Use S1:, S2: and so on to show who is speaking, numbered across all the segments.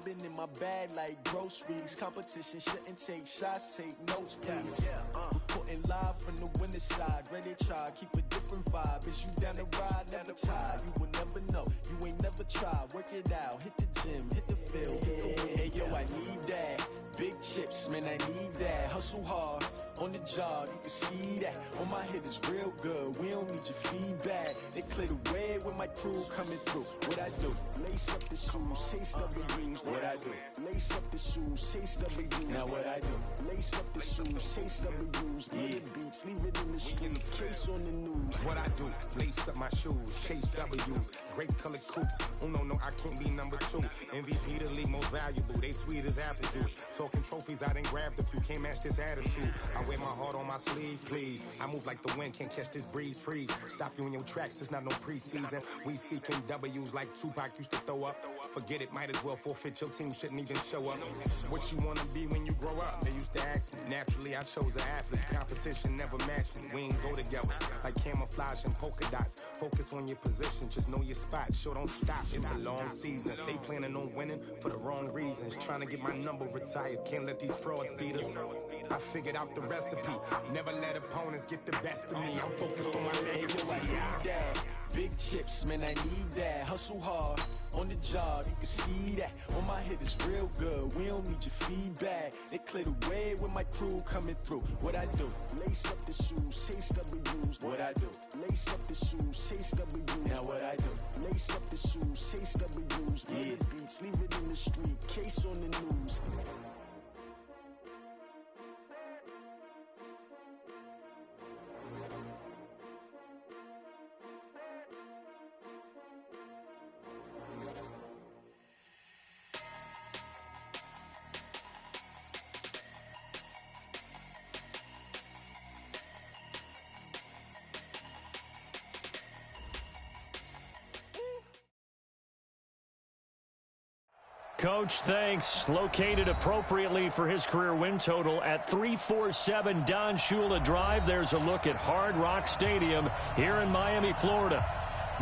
S1: been in my bag like groceries. Competition shouldn't take shots, take notes, please. Reporting live from the winning side. Ready to try, keep a different vibe. Is you down the ride, never tired. You will never know, you ain't never tried. Work it out, hit the gym, hit the field, hit the win. Hey yo, I need that. Big chips, man, I need that. Hustle hard, on the job, you can see that. On my hit is real good, we don't need your feedback. They clear the way with my crew coming through. What I do? Lace up the shoes, chase W's. What I do? Lace up the shoes, chase W's. Now what I do? Lace up the shoes, chase W's. Yeah, beats, leave it in the street, case on the news.
S2: What I do? Lace up my shoes, chase W's. Great colored coupes. Oh no, I can't be number 2. MVP the league most valuable. They sweet as apple juice. Talking trophies, I done grabbed a few. Can't match this attitude. I wear my heart on my sleeve, please. I move like the wind, can't catch this breeze. Freeze. Stop you in your tracks. There's not no preseason. We seeking W's like Tupac used to throw up. Forget it, might as well forfeit. Your team shouldn't even show up. What you wanna be when you grow up? They used to ask me. Naturally, I chose an athlete. Competition never matched me. We ain't go together like camouflage and polka dots. Focus on your position, just know your spot. Sure, don't stop. It's a long season. They planning on winning for the wrong reasons. Trying to get my number retired. Can't let these frauds beat us. I figured out the recipe. Never let opponents get the best of me. I'm focused on my legacy.
S1: I need that. Big chips, man, I need that. Hustle hard, on the job, you can see that. On my hit is real good, we don't need your feedback. They clear the way with my crew coming through. What I do? Lace up the shoes, chase W's. What I do? Lace up the shoes, chase W's. Now what I do? Lace up the shoes, chase W's. Yeah, beats, leave it in the street, case on the news.
S3: Coach, thanks. Located appropriately for his career win total at 347 Don Shula Drive. There's a look at Hard Rock Stadium here in Miami, Florida.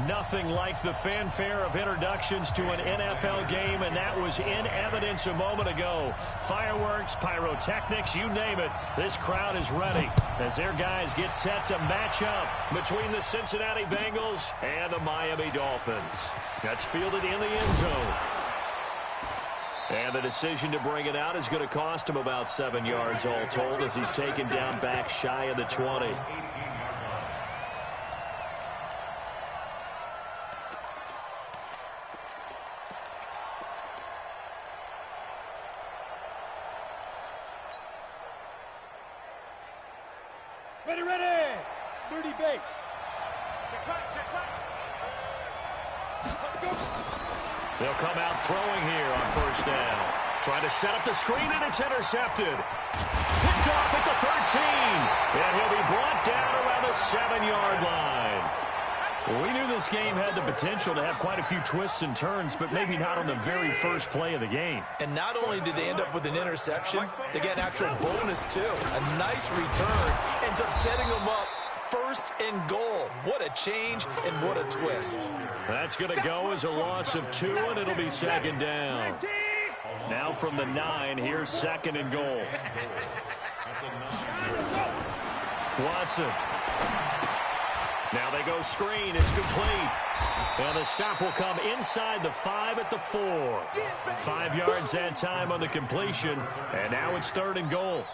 S3: Nothing like the fanfare of introductions to an NFL game, and that was in evidence a moment ago. Fireworks, pyrotechnics, you name it. This crowd is ready as their guys get set to match up between the Cincinnati Bengals and the Miami Dolphins. That's fielded in the end zone. And the decision to bring it out is going to cost him about 7 yards all told as he's taken down back shy of the 20.
S4: Ready! Dirty base. Check back. Let's go.
S3: They'll come out throwing here on first down. Trying to set up the screen, and it's intercepted. Picked off at the 13. And he'll be brought down around the 7-yard line. Well, we knew this game had the potential to have quite a few twists and turns, but maybe not on the very first play of the game.
S5: And not only did they end up with an interception, they got an actual bonus, too. A nice return ends up setting them up. First and goal. What a change and what a twist.
S3: That's going to go as a loss of 2, and it'll be second down. Now from the 9, here's second and goal. Watson. Now they go screen. It's complete. And the stop will come inside the 5 at the 4. 5 yards that time on the completion. And now it's third and goal.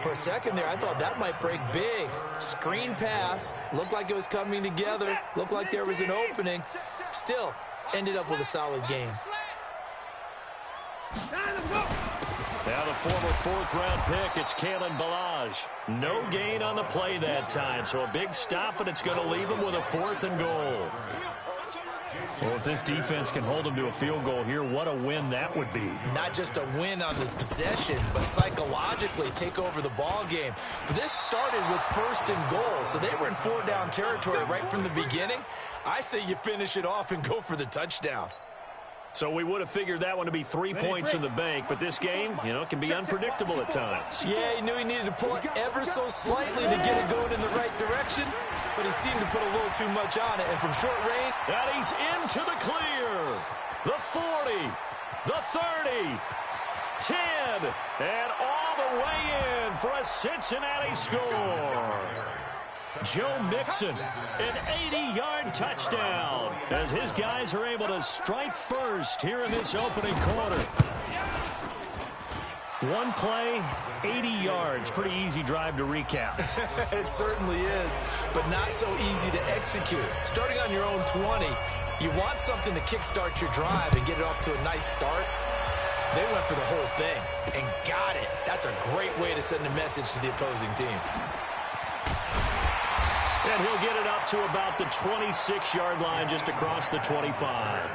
S5: For a second there, I thought that might break big. Screen pass. Looked like it was coming together. Looked like there was an opening. Still, ended up with a solid game.
S3: Now the former 4th-round pick, it's Kalen Ballage. No gain on the play that time, so a big stop, and it's going to leave him with a 4th and goal. Well, if this defense can hold them to a field goal here, what a win that would be.
S5: Not just a win on the possession, but psychologically take over the ball game. But this started with 1st and goal, so they were in 4-down territory right from the beginning. I say you finish it off and go for the touchdown.
S3: So we would have figured that one to be 3 points in the bank, but this game, can be unpredictable at times.
S5: Yeah, he knew he needed to pull it ever so slightly to get it going in the right direction, but he seemed to put a little too much on it, and from short range...
S3: And he's into the clear. The 40. the 30, 10, and all the way in for a Cincinnati score. Joe Mixon, an 80-yard touchdown, as his guys are able to strike first here in this opening quarter. One play, 80 yards. Pretty easy drive to recap.
S5: It certainly is, but not so easy to execute. Starting on your own 20, you want something to kickstart your drive and get it off to a nice start. They went for the whole thing and got it. That's a great way to send a message to the opposing team.
S3: And he'll get it up to about the 26-yard line, just across the 25.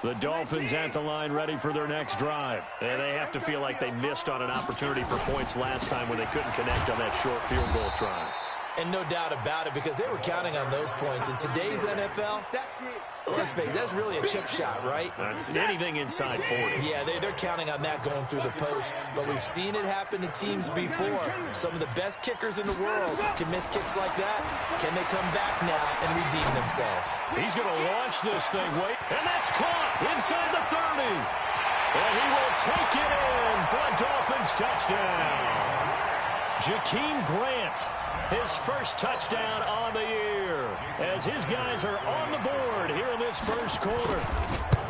S3: The Dolphins at the line, ready for their next drive. And they have to feel like they missed on an opportunity for points last time when they couldn't connect on that short field goal try.
S5: And no doubt about it, because they were counting on those points. In today's NFL, let's face it, that's really a chip shot, right?
S3: That's anything inside 40.
S5: Yeah, they're counting on that going through the post. But we've seen it happen to teams before. Some of the best kickers in the world can miss kicks like that. Can they come back now and redeem themselves?
S3: He's going to launch this thing, wait, and that's caught inside the 30. And he will take it in for a Dolphins touchdown. Jakeem Grant, his first touchdown on the year, as his guys are on the board here in this first quarter.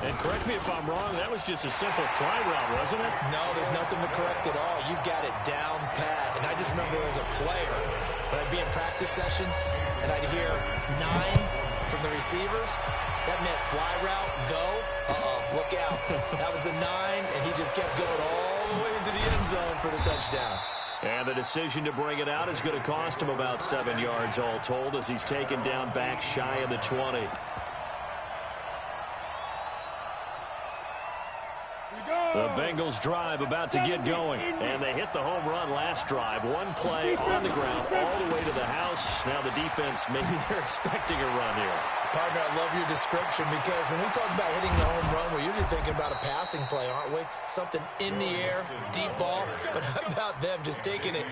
S3: And correct me if I'm wrong, that was just a simple fly route, wasn't it?
S5: No, there's nothing to correct at all. You've got it down pat. And I just remember as a player, when I'd be in practice sessions and I'd hear 9 from the receivers, that meant fly route, go, look out. That was the 9, and he just kept going all the way into the end zone for the touchdown.
S3: And the decision to bring it out is going to cost him about 7 yards all told, as he's taken down back shy of the 20. The Bengals drive about to get going, and they hit the home run last drive. One play on the ground all the way to the house. Now the defense, maybe they're expecting a run here.
S5: Partner, I love your description, because when we talk about hitting the home run, we're usually thinking about a passing play, aren't we? Something in the air, deep ball. But how about them just taking it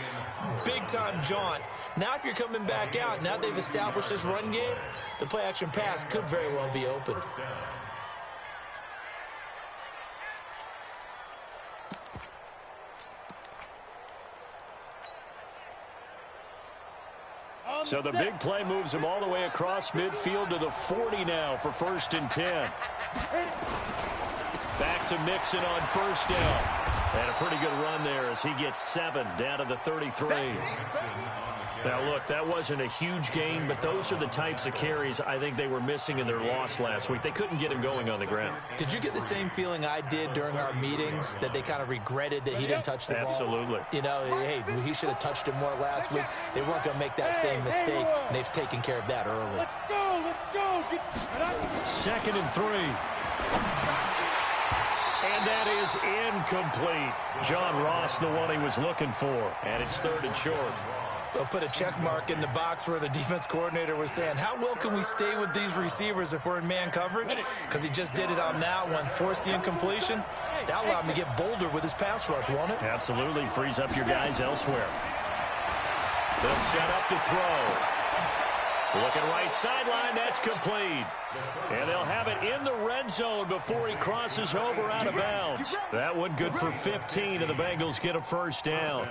S5: big-time jaunt? Now if you're coming back out, now they've established this run game, the play-action pass could very well be open.
S3: So the big play moves him all the way across midfield to the 40 now for 1st and 10. Back to Mixon on 1st down. And a pretty good run there as he gets 7 down to the 33. Now, look, that wasn't a huge gain, but those are the types of carries I think they were missing in their loss last week. They couldn't get him going on the ground.
S5: Did you get the same feeling I did during our meetings, that they kind of regretted that he didn't touch the ball?
S3: Absolutely.
S5: You know, hey, he should have touched it more last week. They weren't going to make that same mistake, and they've taken care of that early.
S4: Let's go, let's go.
S3: 2nd and 3. And that is incomplete. John Ross, the one he was looking for. And it's 3rd and short.
S5: They'll put a check mark in the box where the defense coordinator was saying, how well can we stay with these receivers if we're in man coverage? Because he just did it on that one. Force the incompletion. That allowed him to get bolder with his pass rush, won't it?
S3: Absolutely. Frees up your guys elsewhere. They'll set up to throw. Looking right sideline, that's complete. And they'll have it in the red zone before he crosses over out of bounds. That one good for 15, and the Bengals get a 1st down.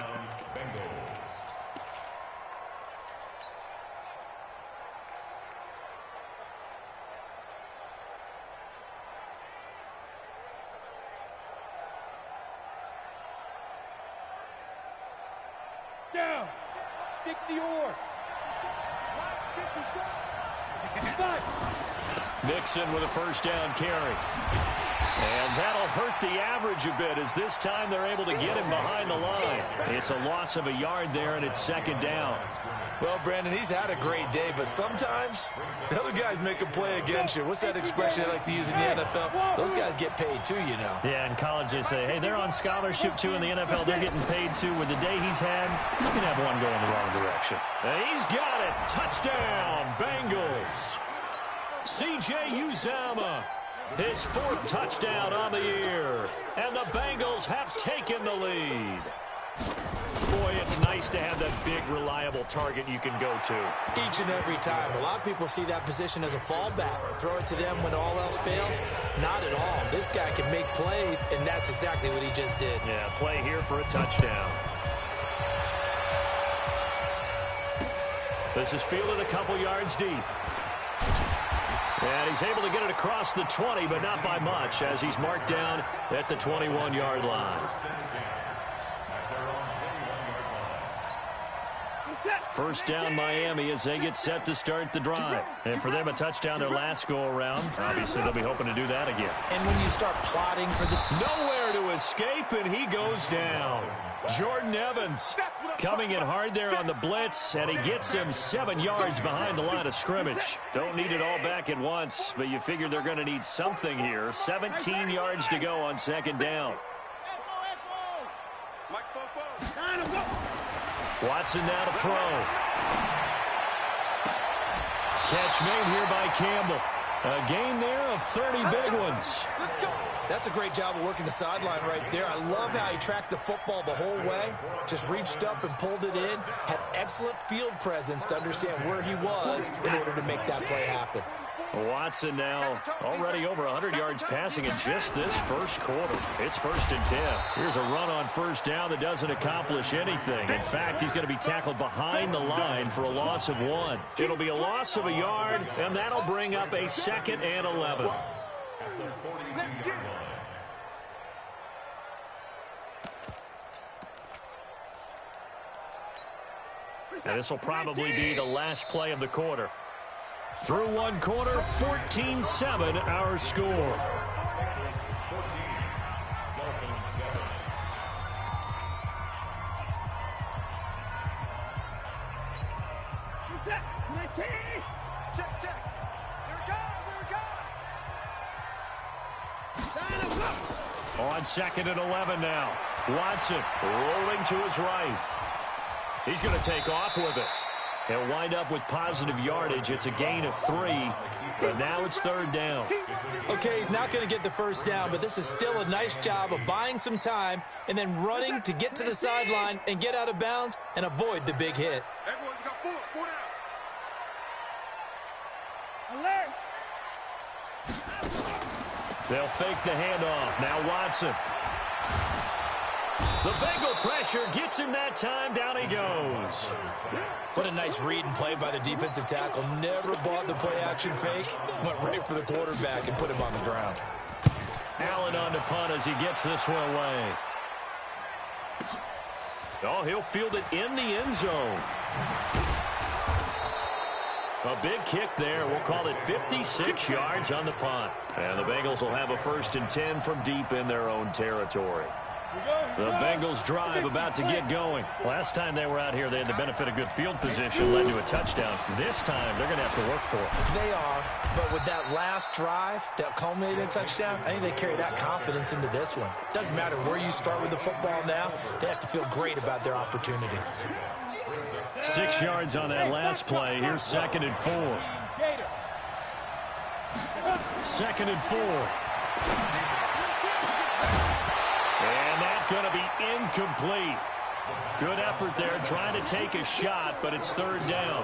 S4: Down. 60 or.
S3: Mixon with a 1st down carry. And that'll hurt the average a bit, as this time they're able to get him behind the line. It's a loss of a yard there, and it's 2nd down.
S5: Well, Brandon, he's had a great day, but sometimes the other guys make a play against you. What's that expression they like to use in the NFL? Those guys get paid too, you know.
S3: Yeah, in college they say, hey, they're on scholarship too. In the NFL, they're getting paid too. With the day he's had, you can have one go in the wrong direction. And he's got it. Touchdown, Bengals. C.J. Uzomah His 4th touchdown on the year. And the Bengals have taken the lead. Boy, it's nice to have that big, reliable target you can go to.
S5: Each and every time. A lot of people see that position as a fallback. Throw it to them when all else fails. Not at all. This guy can make plays, and that's exactly what he just did.
S3: Yeah, play here for a touchdown. This is fielded a couple yards deep. And he's able to get it across the 20, but not by much, as he's marked down at the 21-yard line. First down, Miami, as they get set to start the drive. And for them, a touchdown their last go-around. Obviously, they'll be hoping to do that again.
S5: And when you start plotting for the...
S3: Nowhere to escape, and he goes down. Jordan Evans coming in hard there on the blitz, and he gets him 7 yards behind the line of scrimmage. Don't need it all back at once, but you figure they're going to need something here. 17 yards to go on second down. Watson now to throw. Catch made here by Campbell. A gain there of 30 big ones.
S5: That's a great job of working the sideline right there. I love how he tracked the football the whole way. Just reached up and pulled it in. Had excellent field presence to understand where he was in order to make that play happen.
S3: Watson now already over 100 yards passing in just this first quarter. It's 1st and 10. Here's a run on first down that doesn't accomplish anything. In fact, he's going to be tackled behind the line for a loss of 1. It'll be a loss of a yard, and that'll bring up a 2nd and 11. And this will probably be the last play of the quarter. Through one quarter, 14-7 our score. On 2nd and 11 now. Watson rolling to his right. He's going to take off with it. He'll wind up with positive yardage. It's a gain of 3, but now it's 3rd down.
S5: Okay, he's not going to get the first down, but this is still a nice job of buying some time and then running to get to the sideline and get out of bounds and avoid the big hit.
S2: Everyone, you got 4 down.
S3: Alert! They'll fake the handoff. Now Watson. The Bengal pressure gets him that time. Down he goes.
S5: What a nice read and play by the defensive tackle. Never bought the play-action fake. Went right for the quarterback and put him on the ground.
S3: Allen on the punt as he gets this one away. Oh, he'll field it in the end zone. A big kick there. We'll call it 56 yards on the punt. And the Bengals will have a 1st and 10 from deep in their own territory. The Bengals drive about to get going. Last time they were out here, they had the benefit of good field position, led to a touchdown. This time, they're going to have to work for it.
S5: They are, but with that last drive that culminated in a touchdown, I think they carry that confidence into this one. Doesn't matter where you start with the football now, they have to feel great about their opportunity.
S3: 6 yards on that last play. Here's 2nd and 4. 2nd and 4. And that's going to be incomplete. Good effort there, trying to take a shot, but it's 3rd down.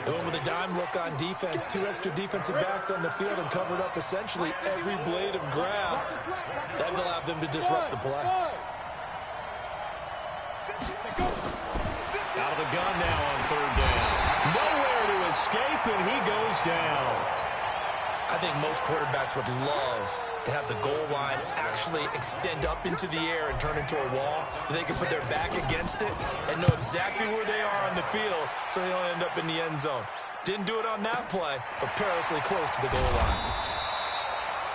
S5: Going with a dime look on defense. 2 extra defensive backs on the field and covered up essentially every blade of grass. That allowed them to disrupt the play.
S3: Out of the gun now on 3rd down. Nowhere to escape, and he goes down.
S5: I think most quarterbacks would love to have the goal line actually extend up into the air and turn into a wall. They can put their back against it and know exactly where they are on the field so they don't end up in the end zone. Didn't do it on that play, but perilously close to the goal line.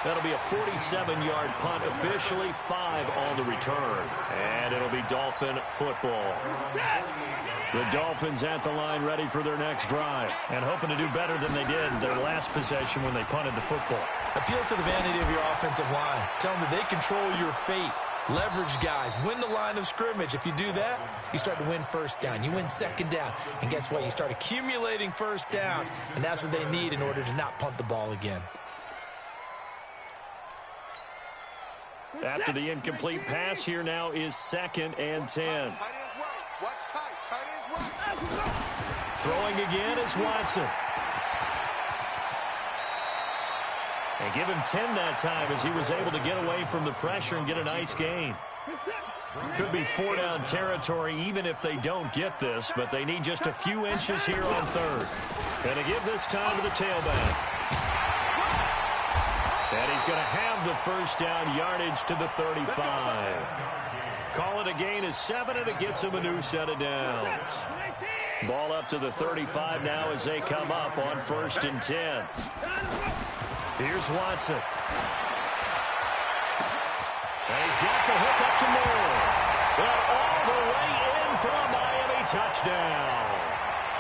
S3: That'll be a 47-yard punt, officially 5 on the return. And it'll be Dolphin football. The Dolphins at the line ready for their next drive and hoping to do better than they did their last possession when they punted the football.
S5: Appeal to the vanity of your offensive line. Tell them that they control your fate. Leverage guys. Win the line of scrimmage. If you do that, you start to win 1st down. You win 2nd down. And guess what? You start accumulating 1st downs. And that's what they need in order to not punt the ball again.
S3: After the incomplete pass, here now is 2nd and 10. Throwing again is Watson. And give him 10 that time as he was able to get away from the pressure and get a nice gain. Could be 4-down territory even if they don't get this, but they need just a few inches here on 3rd. And to give this time to the tailback. And he's going to have the first down yardage to the 35. Call it a gain of 7, and it gets him a new set of downs. Ball up to the 35 now as they come up on 1st and 10. Here's Watson. And he's got the hook up to Moore. And all the way in for a Miami touchdown.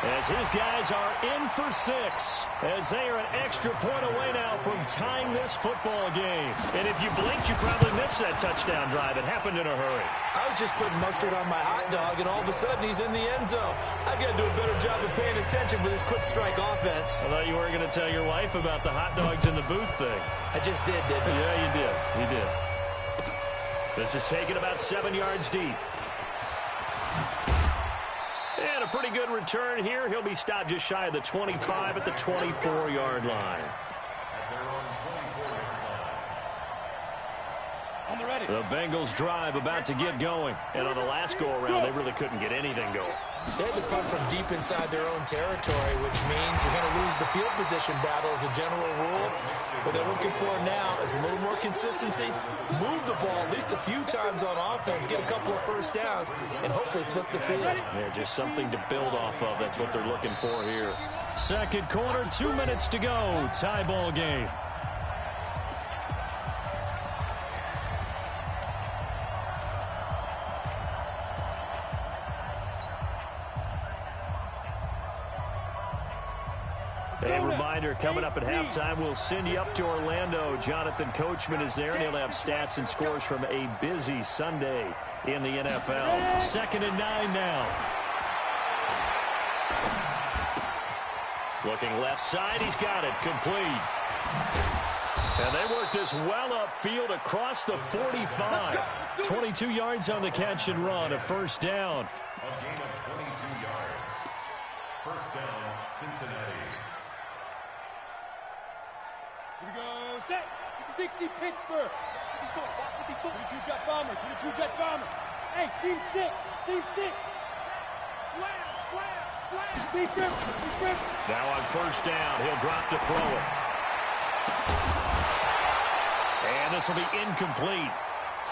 S3: As his guys are in for 6. As they are an extra point away now from tying this football game. And if you blinked, you probably missed that touchdown drive. It happened in a hurry.
S5: I was just putting mustard on my hot dog, and all of a sudden he's in the end zone. I've got to do a better job of paying attention for this quick strike offense.
S3: I thought you weren't going to tell your wife about the hot dogs in the booth thing.
S5: I just did, didn't I?
S3: Yeah, you did. You did. This is taken about 7 yards deep. And a pretty good return here. He'll be stopped just shy of the 25 at the 24-yard line. The Bengals drive about to get going. And on the last go-around, they really couldn't get anything going.
S5: They had to punt from deep inside their own territory, which means you're going to lose the field position battle as a general rule. What they're looking for now is a little more consistency, move the ball at least a few times on offense, get a couple of first downs, and hopefully flip the field.
S3: Yeah, just something to build off of. That's what they're looking for here. Second quarter, 2 minutes to go. Tie ball game. A reminder, coming up at halftime, we'll send you up to Orlando. Jonathan Coachman is there, and he'll have stats and scores from a busy Sunday in the NFL. 2nd and 9 now. Looking left side, he's got it, complete. And they work this well upfield across the 45. 22 yards on the catch and run, a first down.
S6: A gain of 22 yards. First down, Cincinnati.
S4: Here we go, set. 60 Pittsburgh. 22 jet bomber, 22 jet bomber. Hey, seam 6, seam 6. Slam, slam, slam. Defense.
S3: Now on first down, he'll drop to throw it. And this will be incomplete.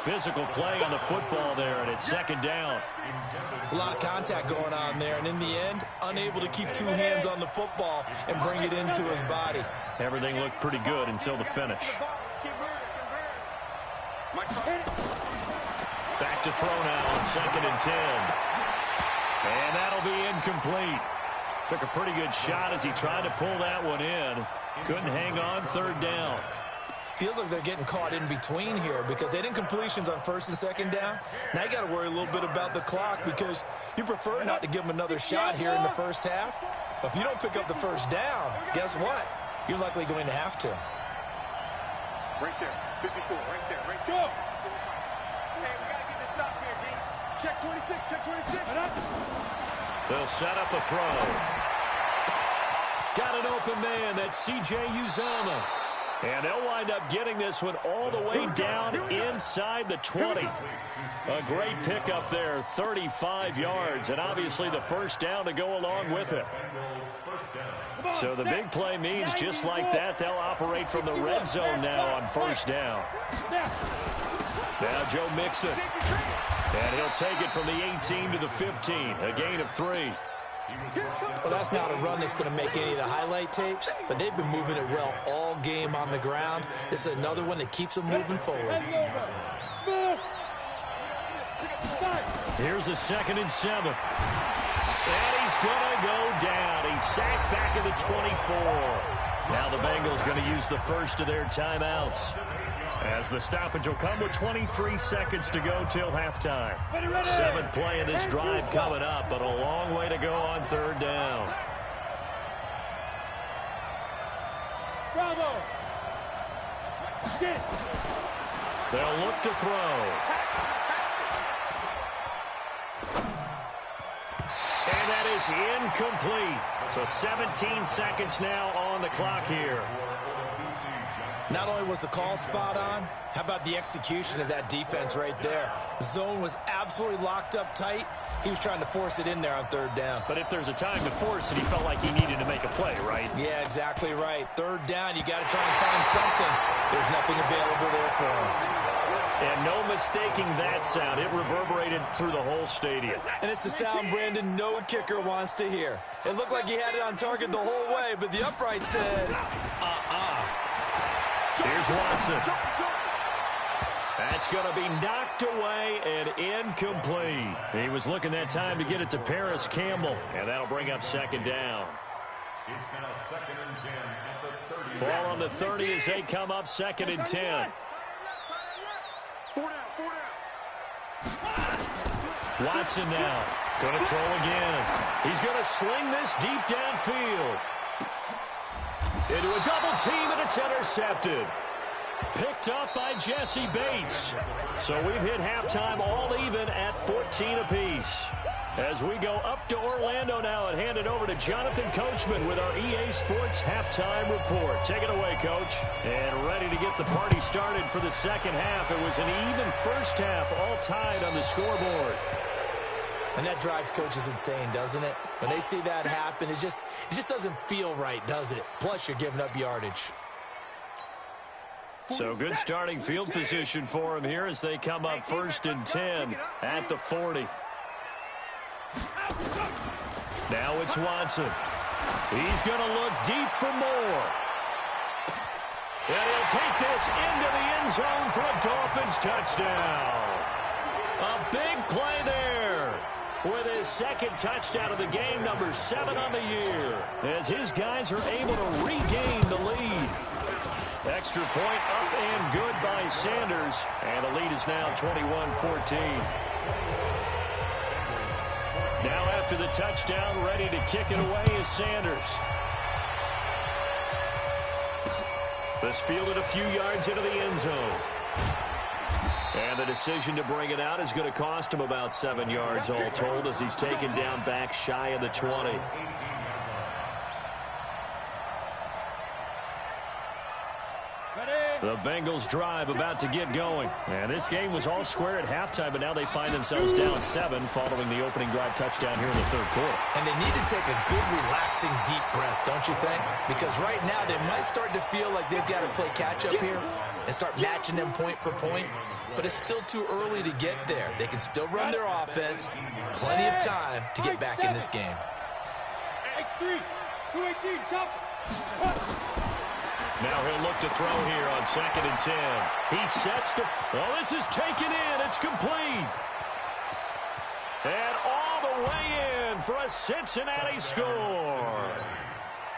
S3: Physical play on the football there, and it's 2nd down.
S5: It's a lot of contact going on there, and in the end, unable to keep 2 hands on the football and bring it into his body.
S3: Everything looked pretty good until the finish. Back to throw now on 2nd and 10. And that'll be incomplete. Took a pretty good shot as he tried to pull that one in. Couldn't hang on, 3rd down.
S5: Feels like they're getting caught in between here because they had incompletions on 1st and 2nd down. Now you got to worry a little bit about the clock because you prefer not to give them another shot here in the first half. But if you don't pick up the first down, guess what? You're likely going to have to.
S4: Right there, 54, right there, right go. Hey, we got to get this stop here, D. Check 26, check 26.
S3: They'll set up a throw. Got an open man, that's C.J. Uzomah. And they'll wind up getting this one all the way down inside the 20. A great pickup there, 35 yards, and obviously the first down to go along with it. So the big play means just like that, they'll operate from the red zone now on first down. Now Joe Mixon. And he'll take it from the 18 to the 15, a gain of 3.
S5: Well, that's not a run that's going to make any of the highlight tapes, but they've been moving it well all game on the ground. This is another one that keeps them moving forward.
S3: Here's a 2nd and 7. And he's going to go down. He's sacked back at the 24. Now the Bengals going to use the first of their timeouts, as the stoppage will come with 23 seconds to go till halftime. 7th play of this drive coming up, but a long way to go on 3rd down.
S4: Bravo.
S3: They'll look to throw. And that is incomplete. So 17 seconds now on the clock here.
S5: Not only was the call spot on, how about the execution of that defense right there? The zone was absolutely locked up tight. He was trying to force it in there on third down.
S3: But if there's a time to force it, he felt like he needed to make a play, right?
S5: Yeah, exactly right. Third down, you got to try and find something. There's nothing available there for him.
S3: And no mistaking that sound. It reverberated through the whole stadium.
S5: And it's the sound, Brandon, no kicker wants to hear. It looked like he had it on target the whole way, but the upright said,
S3: Here's Watson. That's going to be knocked away and incomplete. He was looking that time to get it to Paris Campbell, and that'll bring up second down.
S6: It's now 2nd and 10 at the 30.
S3: Ball on the 30 as they come up 2nd and 10. Watson now. Going to throw again. He's going to sling this deep downfield. Into a double team, and it's intercepted. Picked up by Jesse Bates. So we've hit halftime all even at 14 apiece. As we go up to Orlando now and hand it over to Jonathan Coachman with our EA Sports halftime report. Take it away, Coach. And ready to get the party started for the second half. It was an even first half, all tied on the scoreboard.
S5: And that drives coaches insane, doesn't it? When they see that happen, it just doesn't feel right, does it? Plus, you're giving up yardage.
S3: So good starting field position for him here as they come up 1st and 10 at the 40. Now it's Watson. He's going to look deep for more. And he'll take this into the end zone for a Dolphins touchdown. A big play there with his second touchdown of the game, number 7 on the year, as his guys are able to regain the lead. Extra point up and good by Sanders, and the lead is now 21-14. Now after the touchdown, ready to kick it away is Sanders. This fielded a few yards into the end zone. And the decision to bring it out is going to cost him about 7 yards all told as he's taken down back shy of the 20. The Bengals drive about to get going. And this game was all square at halftime, but now they find themselves down 7 following the opening drive touchdown here in the third quarter.
S5: And they need to take a good, relaxing, deep breath, don't you think? Because right now they might start to feel like they've got to play catch-up here and start matching them point for point. But it's still too early to get there. They can still run their offense. Plenty of time to get back in this game.
S4: X3, 218, chop.
S3: Now he'll look to throw here on 2nd and 10. He sets to... Oh, this is taken in. It's complete. And all the way in for a Cincinnati score.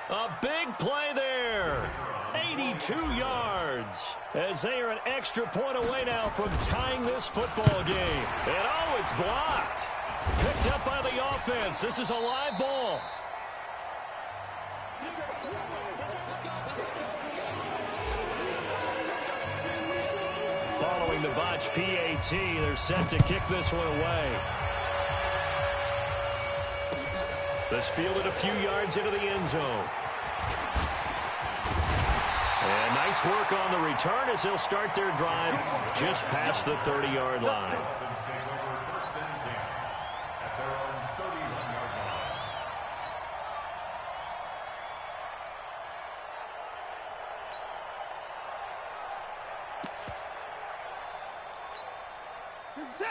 S3: A big play there. 82 yards. As they are an extra point away now from tying this football game. And oh, it's blocked. Picked up by the offense. This is a live ball. Following the botch PAT, they're set to kick this one away. This fielded a few yards into the end zone. And nice work on the return as they'll start their drive just past the 30-yard line.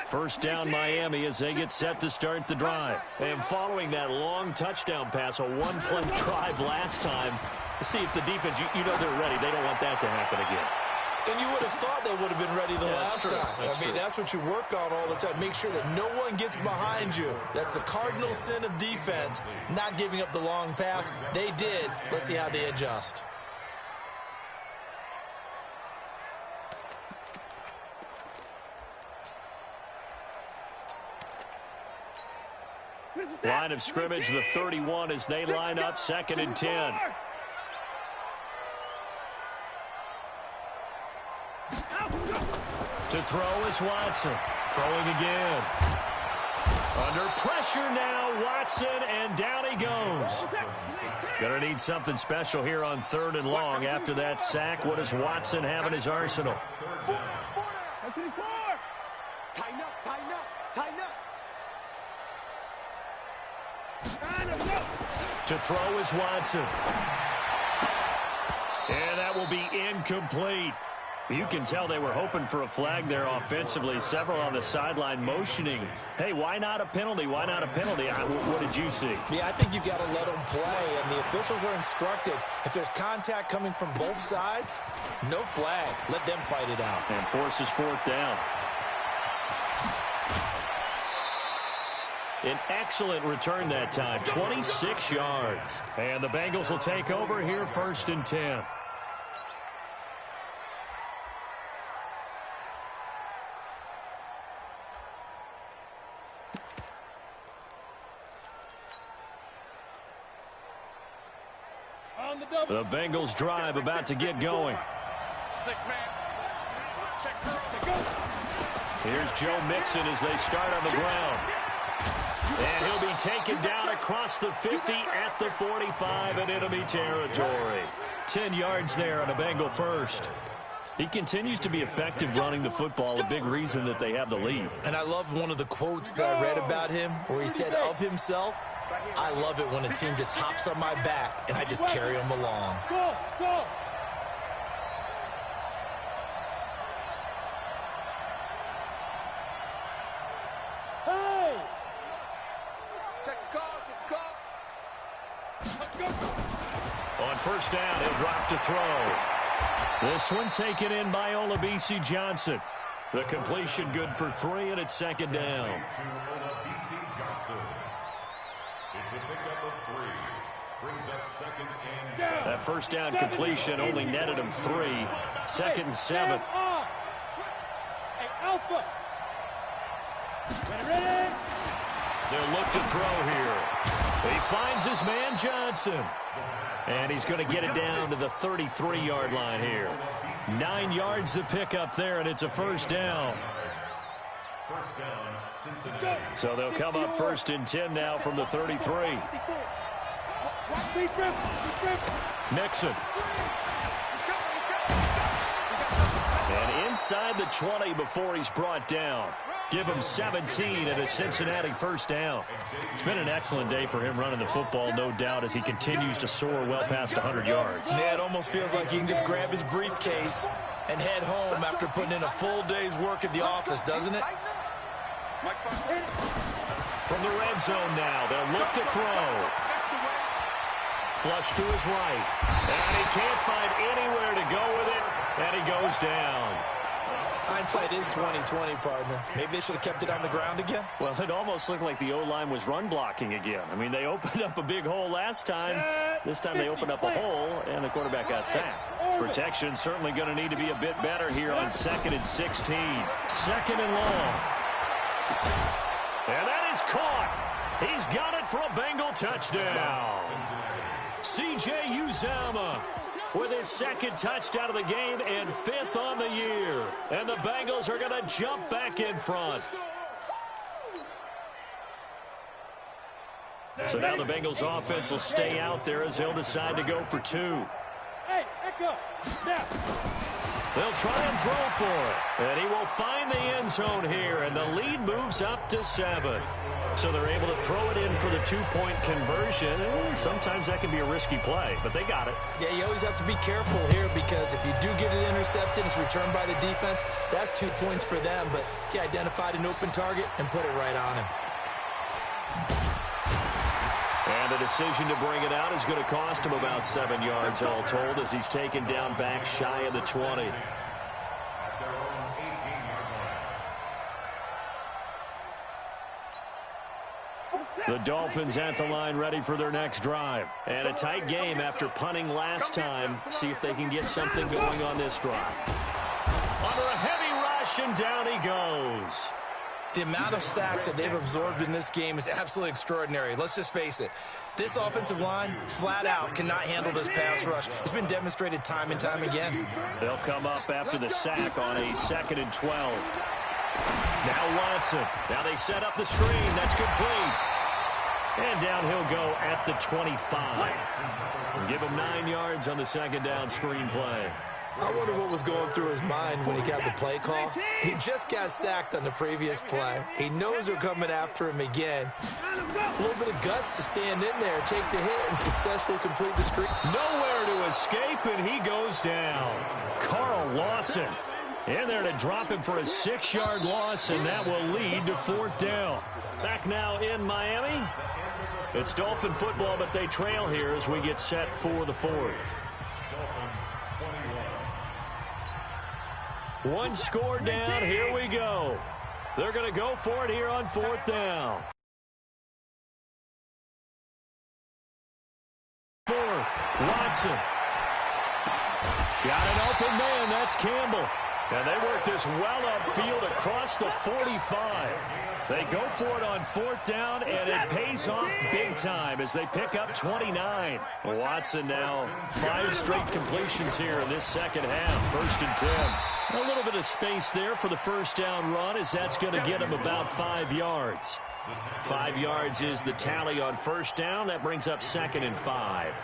S3: First down Miami as they get set to start the drive. And following that long touchdown pass, a one-play drive last time, see if the defense, you know they're ready. They don't want that to happen again.
S5: And you would have thought they would have been ready the last time. I mean, that's what you work on all the time. Make sure that no one gets behind you. That's the cardinal sin of defense, not giving up the long pass. They did. Let's see how they adjust.
S3: Line of scrimmage, the 31 as they line up 2nd and 10. throw is Watson. Throwing again. Under pressure now, Watson, and down he goes. Gonna need something special here on 3rd and long. After that sack, what does Watson have in his arsenal?
S4: Tighten up, tighten up, tighten up.
S3: To throw is Watson. And that will be incomplete. You can tell they were hoping for a flag there offensively. Several on the sideline motioning. Hey, why not a penalty? Why not a penalty? What did you see?
S5: Yeah, I think you've got to let them play, and the officials are instructed. If there's contact coming from both sides, no flag. Let them fight it out.
S3: And forces 4th down. An excellent return that time, 26 yards. And the Bengals will take over here 1st and 10. The Bengals drive about to get going.
S4: 6-man. Check girls to go.
S3: Here's Joe Mixon as they start on the ground. And he'll be taken down across the 50 at the 45 in enemy territory. 10 yards there on a Bengal first. He continues to be effective running the football, a big reason that they have the lead.
S5: And I love one of the quotes that I read about him where he said of himself, I love it when a team just hops on my back and I just carry them along.
S4: Go, go. Hey! Check call, check call.
S3: On 1st down, he'll drop to throw. This one taken in by Olabisi Johnson. The completion good for 3, and it's 2nd down.
S6: It's a pickup of 3. Brings up 2nd and 7.
S3: That 1st down completion only netted him 3. 2nd and 7.
S4: Hey, Alpha. Ready?
S3: They'll look to throw here. He finds his man Johnson. And he's going to get it down to the 33-yard line here. 9 yards to pick up there, and it's a 1st down.
S6: 1st down, Cincinnati.
S3: So they'll come up 1st and 10 now from the 33. Mixon. And inside the 20 before he's brought down. Give him 17 at a Cincinnati 1st down. It's been an excellent day for him running the football, no doubt, as he continues to soar well past 100 yards.
S5: Yeah, it almost feels like he can just grab his briefcase and head home after putting in a full day's work at the office, doesn't it?
S3: From the red zone now, they'll look to throw. Flush to his right. And he can't find anywhere to go with it, and he goes down.
S5: Hindsight is 20/20, partner. Maybe they should have kept it on the ground again.
S3: Well, it almost looked like the O-line was run blocking again. I mean, they opened up a big hole last time. This time they opened up a hole, and the quarterback got sacked. Protection certainly going to need to be a bit better here on 2nd and 16. 2nd and long. And that is caught. He's got it for a Bengal touchdown. C.J. Uzomah with his 2nd touchdown of the game and 5th on the year. And the Bengals are going to jump back in front. So now the Bengals offense will stay out there as they'll decide to go for 2.
S4: Hey, Echo. Now.
S3: They'll try and throw for it. And he will find the end zone here, and the lead moves up to 7. So they're able to throw it in for the 2-point conversion. Sometimes that can be a risky play, but they got it.
S5: Yeah, you always have to be careful here because if you do get it intercepted, it's returned by the defense, that's 2 points for them. But he identified an open target and put it right on him.
S3: And the decision to bring it out is going to cost him about 7 yards all told as he's taken down back shy of the 20. The Dolphins at the line ready for their next drive. And a tight game after punting last time. See if they can get something going on this drive. Under a heavy rush, and down he goes.
S5: The amount of sacks that they've absorbed in this game is absolutely extraordinary. Let's just face it. This offensive line, flat out, cannot handle this pass rush. It's been demonstrated time and time again.
S3: They'll come up after the sack on a 2nd and 12. Now Watson. Now they set up the screen. That's complete. And down he'll go at the 25. Give him 9 yards on the 2nd down screen play.
S5: I wonder what was going through his mind when he got the play call. He just got sacked on the previous play. He knows they're coming after him again. A little bit of guts to stand in there, take the hit, and successfully complete the screen.
S3: Nowhere to escape, and he goes down. Carl Lawson in there to drop him for a 6-yard loss, and that will lead to 4th down. Back now in Miami. It's Dolphin football, but they trail here as we get set for the 4th. One score down. Here we go. They're going to go for it here on 4th down. 4th, Watson. Got an open man. That's Campbell. And they work this well upfield across the 45. They go for it on 4th down, and it pays off big time as they pick up 29. Watson now 5 straight completions here in this second half. 1st and 10. A little bit of space there for the 1st down run, as that's going to get him about 5 yards. 5 yards is the tally on 1st down. That brings up 2nd and 5.